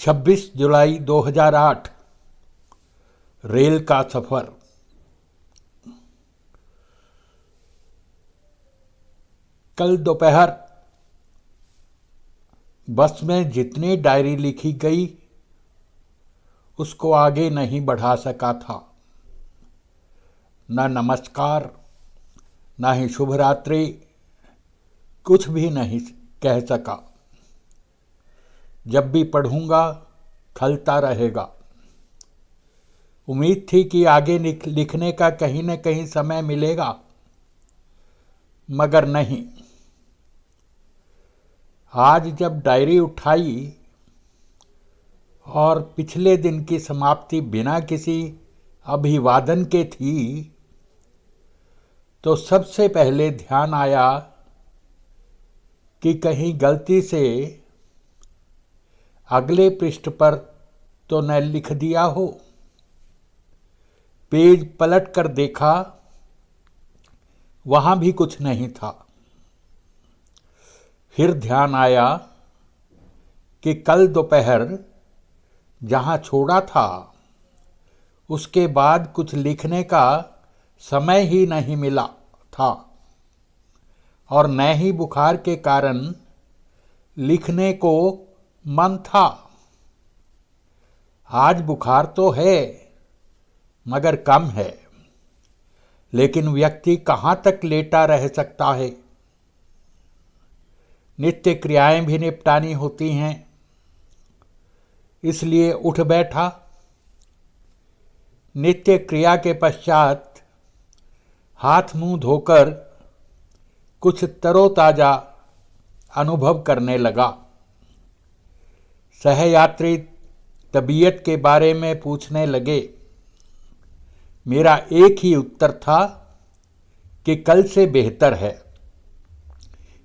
26 जुलाई 2008। Rail का सफर। कल दोपहर बस में जितनी डायरी लिखी गई उसको आगे नहीं बढ़ा सका था। न नमस्कार, न ही शुभ रात्रि, कुछ भी नहीं कह सका। जब भी पढ़ूंगा खलता रहेगा। उम्मीद थी कि आगे लिखने का कहीं न कहीं समय मिलेगा, मगर नहीं। आज जब डायरी उठाई और पिछले दिन की समाप्ति बिना किसी अभिवादन के थी, तो सबसे पहले ध्यान आया कि कहीं गलती से अगले पृष्ठ पर तो न लिख दिया हो। पेज पलट कर देखा, वहां भी कुछ नहीं था। फिर ध्यान आया कि कल दोपहर जहां छोड़ा था उसके बाद कुछ लिखने का समय ही नहीं मिला था, और न ही बुखार के कारण लिखने को मन था। आज बुखार तो है मगर कम है, लेकिन व्यक्ति कहाँ तक लेटा रह सकता है। नित्य क्रियाएं भी निपटानी होती हैं, इसलिए उठ बैठा। नित्य क्रिया के पश्चात हाथ मुंह धोकर कुछ तरोताजा अनुभव करने लगा। सहयात्री तबीयत के बारे में पूछने लगे। मेरा एक ही उत्तर था कि कल से बेहतर है।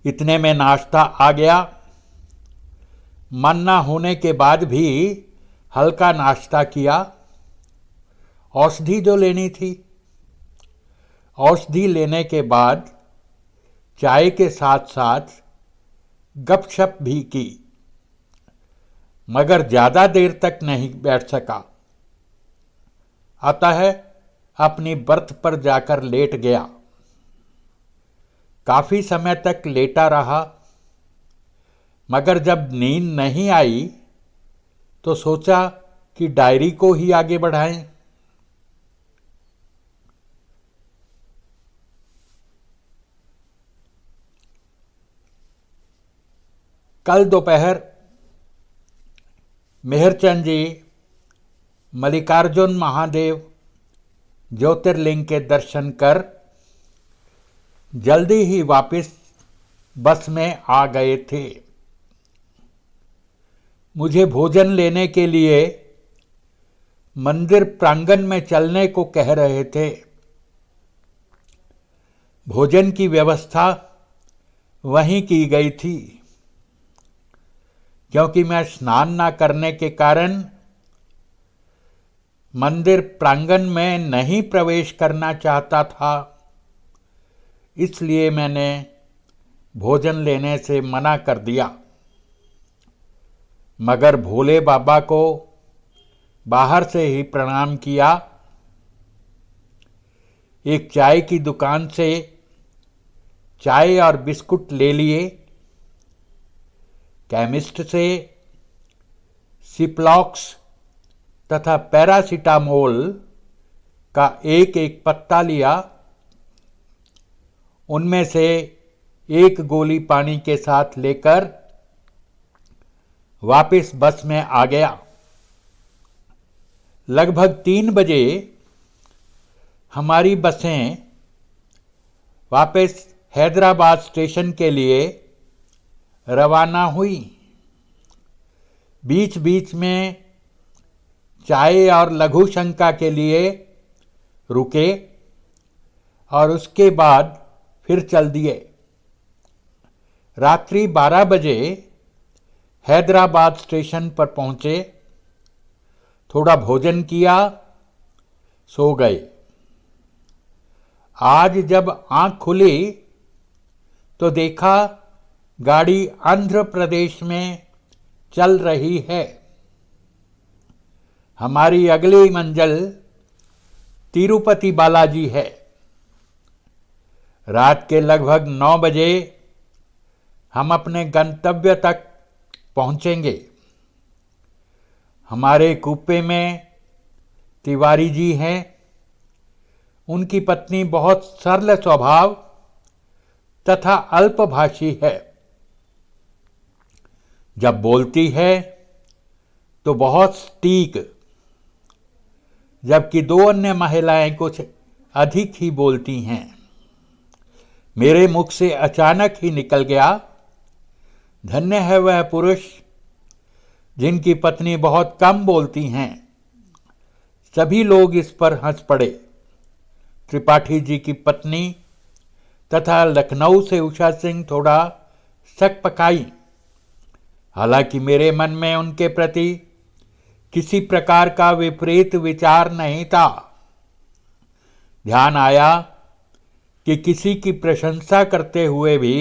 इतने में नाश्ता आ गया। मन ना होने के बाद भी हल्का नाश्ता किया। औषधि जो लेनी थी, औषधि लेने के बाद चाय के साथ साथ गपशप भी की, मगर ज़्यादा देर तक नहीं बैठ सका। अतः अपनी बर्थ पर जाकर लेट गया। काफी समय तक लेटा रहा, मगर जब नींद नहीं आई तो सोचा कि डायरी को ही आगे बढ़ाएं। कल दोपहर मेहरचंद जी मल्लिकार्जुन महादेव ज्योतिर्लिंग के दर्शन कर जल्दी ही वापस बस में आ गए थे। मुझे भोजन लेने के लिए मंदिर प्रांगण में चलने को कह रहे थे। भोजन की व्यवस्था वहीं की गई थी, क्योंकि मैं स्नान न करने के कारण मंदिर प्रांगण में नहीं प्रवेश करना चाहता था। इसलिए मैंने भोजन लेने से मना कर दिया। मगर भोले बाबा को बाहर से ही प्रणाम किया। एक चाय की दुकान से चाय और बिस्कुट ले लिए। केमिस्ट से सिप्लॉक्स तथा पैरासीटामोल का एक एक पत्ता लिया। उनमें से एक गोली पानी के साथ लेकर वापस बस में आ गया। लगभग 3 बजे हमारी बसें वापस हैदराबाद स्टेशन के लिए रवाना हुई। बीच बीच में चाय और लघु शंका के लिए रुके और उसके बाद फिर चल दिए। रात्रि 12 बजे हैदराबाद स्टेशन पर पहुंचे। थोड़ा भोजन किया, सो गए। आज जब आंख खुली तो देखा गाड़ी आंध्र प्रदेश में चल रही है। हमारी अगली मंजिल तिरुपति बालाजी है। रात के लगभग 9 बजे हम अपने गंतव्य तक पहुंचेंगे। हमारे कूपे में तिवारी जी हैं। उनकी पत्नी बहुत सरल स्वभाव तथा अल्पभाषी है। जब बोलती है तो बहुत सटीक, जबकि 2 अन्य महिलाएं कुछ अधिक ही बोलती हैं। मेरे मुख से अचानक ही निकल गया, धन्य है वह पुरुष जिनकी पत्नी बहुत कम बोलती हैं। सभी लोग इस पर हंस पड़े। त्रिपाठी जी की पत्नी तथा लखनऊ से उषा सिंह थोड़ा शक पकाई। हालांकि मेरे मन में उनके प्रति किसी प्रकार का विपरीत विचार नहीं था। ध्यान आया कि किसी की प्रशंसा करते हुए भी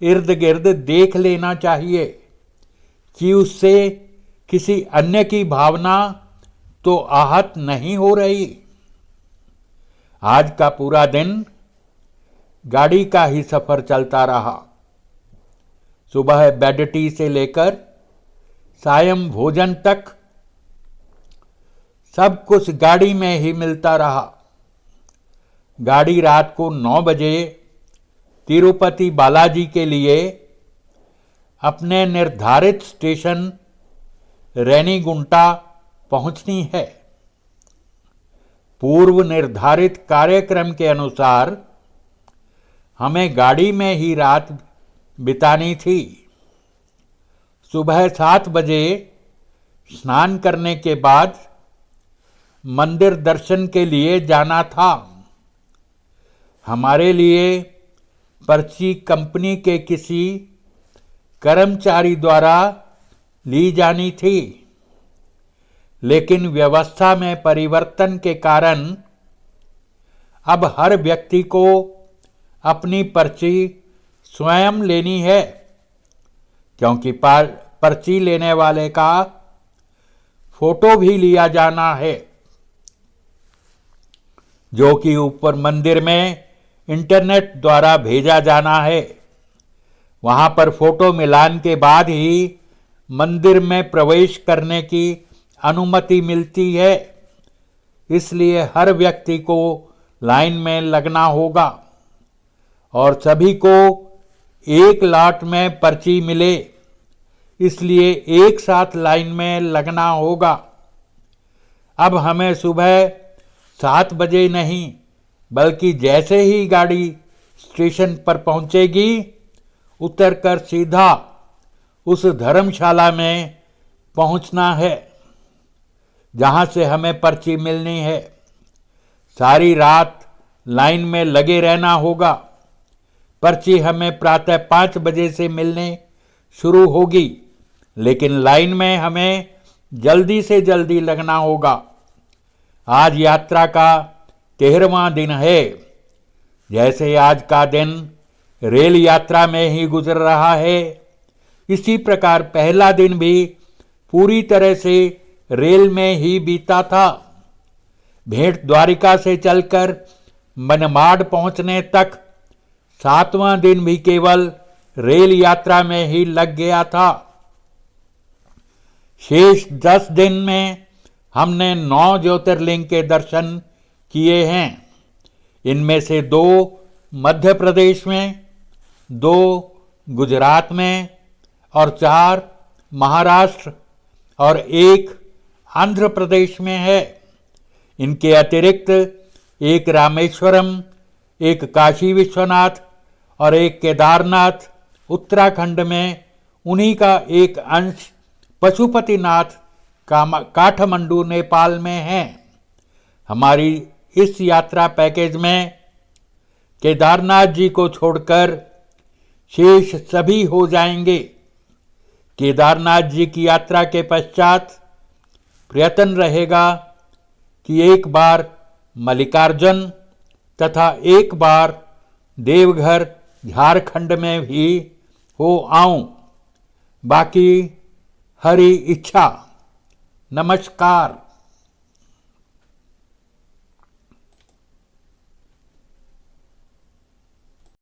इर्द गिर्द देख लेना चाहिए कि उससे किसी अन्य की भावना तो आहत नहीं हो रही। आज का पूरा दिन गाड़ी का ही सफर चलता रहा। सुबह बेड टी से लेकर सायं भोजन तक सब कुछ गाड़ी में ही मिलता रहा। गाड़ी रात को 9 बजे तिरुपति बालाजी के लिए अपने निर्धारित स्टेशन रेनीगुंटा पहुंचनी है। पूर्व निर्धारित कार्यक्रम के अनुसार हमें गाड़ी में ही रात बितानी थी। सुबह 7 बजे स्नान करने के बाद मंदिर दर्शन के लिए जाना था। हमारे लिए पर्ची कंपनी के किसी कर्मचारी द्वारा ली जानी थी, लेकिन व्यवस्था में परिवर्तन के कारण अब हर व्यक्ति को अपनी पर्ची स्वयं लेनी है, क्योंकि पर्ची लेने वाले का फोटो भी लिया जाना है, जो कि ऊपर मंदिर में इंटरनेट द्वारा भेजा जाना है। वहां पर फोटो मिलान के बाद ही मंदिर में प्रवेश करने की अनुमति मिलती है। इसलिए हर व्यक्ति को लाइन में लगना होगा और सभी को एक लाट में पर्ची मिले, इसलिए एक साथ लाइन में लगना होगा। अब हमें सुबह 7 बजे नहीं, बल्कि जैसे ही गाड़ी स्टेशन पर पहुंचेगी उतरकर सीधा उस धर्मशाला में पहुंचना है जहां से हमें पर्ची मिलनी है। सारी रात लाइन में लगे रहना होगा। पर्ची हमें प्रातः 5 बजे से मिलने शुरू होगी, लेकिन लाइन में हमें जल्दी से जल्दी लगना होगा। आज यात्रा का 13वां दिन है। जैसे आज का दिन रेल यात्रा में ही गुजर रहा है, इसी प्रकार पहला दिन भी पूरी तरह से रेल में ही बीता था। भेंट द्वारिका से चलकर मनमाड पहुंचने तक 7वां दिन भी केवल रेल यात्रा में ही लग गया था। शेष 10 दिन में हमने 9 ज्योतिर्लिंग के दर्शन किए हैं। इनमें से 2 मध्य प्रदेश में, 2 गुजरात में और 4 महाराष्ट्र और 1 आंध्र प्रदेश में है। इनके अतिरिक्त 1 रामेश्वरम, 1 काशी विश्वनाथ और 1 केदारनाथ उत्तराखंड में, उन्हीं का एक अंश पशुपतिनाथ काठमांडू नेपाल में है। हमारी इस यात्रा पैकेज में केदारनाथ जी को छोड़कर शेष सभी हो जाएंगे। केदारनाथ जी की यात्रा के पश्चात प्रयत्न रहेगा कि एक बार मल्लिकार्जुन तथा एक बार देवघर झारखंड में भी हो आऊं। बाकी हरि इच्छा। नमस्कार।